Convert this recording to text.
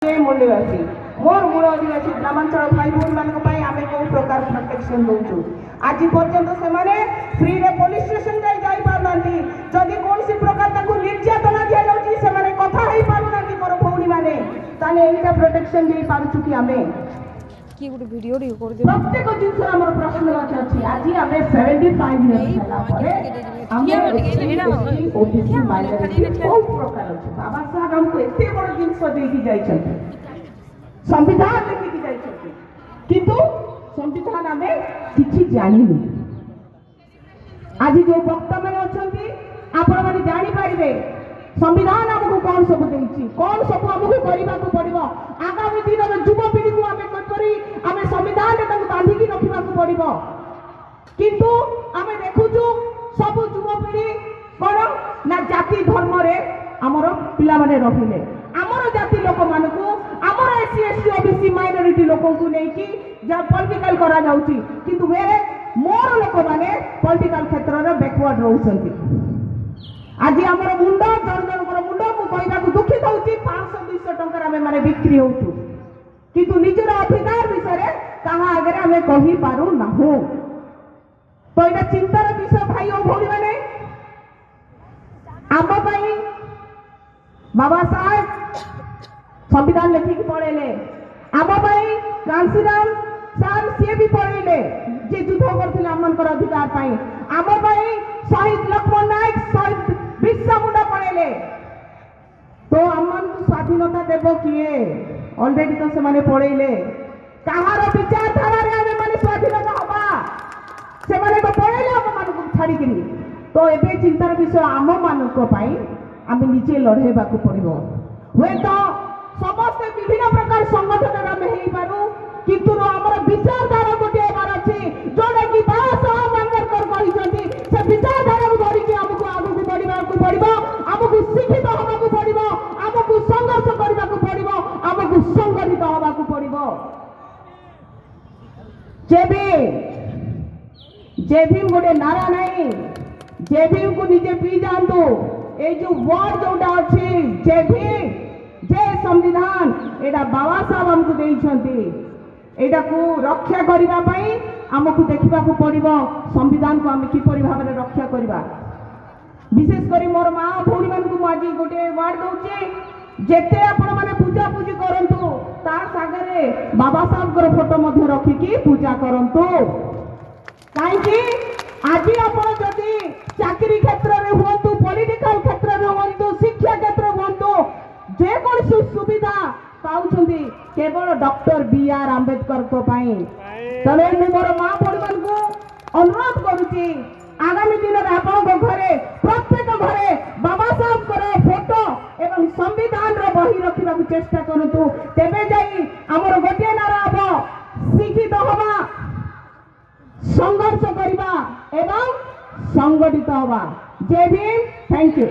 मूलवासी मोर मूल आदिवासी ग्रामांचल भाई भून मान आम कौ प्रकार प्रोटेक्शन दौचु आज पर्यंत से फ्री रे पुलिस स्टेशन जाई पारना जदि कौन सी प्रकार निर्यातना दि जाऊँगी से कथा हो पारना मोर भौणी मैंने यहाँ प्रोटेक्शन दे पार्छु कि आम प्रत्येक जिन आम प्रश्न अच्छी आज आम 75 ओबीसी माइनॉरिटी बहुत प्रकार अच्छे बाबा साहब हमको एत बड़ जिन संविधान लिखिकी किंतु संविधान आम कि जानी आज जो वक्ता मैंने अच्छा आपण मैंने जापारे संविधान आमको कौन सब देती कौन सब आमको करने को पड़ो आगामी दिन में युवपीढ़ी को आम संविधान बांधिकी रखा पड़ो किंतु आम देखुचु सब युवपीढ़ी कौन ना जाति धर्म रे आमर पिला माने रहिले आमर जाति लोक मानकु आमर एससी एसटी ओबीसी माइनॉरिटी लोक को लेकी जा पॉलिटिकल करा जाउची किंतु वे मोर लोक माने पॉलिटिकल क्षेत्र रे बैकवर्ड रहउछंती आज आमर मुंड जन जनकर मुंड मु कहबा को दुखित होउची 500 200 टंका आमे माने बिक्री होउछु किंतु निजर अधिकार विषय कहा आगे आमे कहि पारु नाहु तो ये चिंतार विषय भाई और भौणी मैंने आम बाबा साहेब संविधान लिखिकी पढ़ेले आम कांसीराम साहब सी भी पढ़ेले जे युद्ध करते आम अधिकार आम शहीद लक्ष्मण नायक शहीद बिरसा मुंडा पढ़ेले तो आम स्वाधीनता देव किए ऑलरेडी तो से पढ़ेले कहार विचारधारा आम स्वाधीनता हवा से तो पढ़ेले आम मान छाड़ी तो ये चिंतार विषय आम मान आम निजे लड़ेबा पड़ो हे तो समस्त विभिन्न प्रकार संगठन आम हो पारू किंतु आमर विचारधारा गोटे बार अच्छे जोटा कि बाबा साहब अम्बेडकर कहते से विचारधारा को धरिकी आमको आगू बढ़ा पड़ो आमको शिक्षित होगा पड़ो आमको संघर्ष करने को पड़ो आमको संगठित होगा पड़ो जय भीम गोटे नारा नहीं जय भीम को निजे पी जातु ये जो वर्ड जोटा अच्छी जय भीम जय संविधान एटा बाबा साहब हमको देइछंती एटा को रक्षा करने आमको देखा पड़ो संविधान को आम किपरि भाव में रक्षा करवा विशेषकर मोर माँ भौणी मान आज गोटे वार्ड दौचे जेते आपण माने पूजा पूजी करंतु तार सागरे बाबा साहब फोटो रखिकी पूजा करंतु कहीं आज आपण जदि चाकरी क्षेत्र में हूँ पॉलिटिकल क्षेत्र में हूँ शिक्षा क्षेत्र हूँ जेको सुविधा पाउछंती केवल डॉक्टर बी.आर. आंबेडकर को पाई तबे मु मोर मां भौणी को अनुरोध करूची आगामी दिन में आपण घरे प्रत्येक घरे बाबा साहब को फोटो एवं संविधान रो बही रखिबा चेष्टा करंतु तेबे जाई हमर गोटे नारा हबो शिक्षित होबा संघर्ष करवा एवं संगठित होगा जय भीम थैंक यू।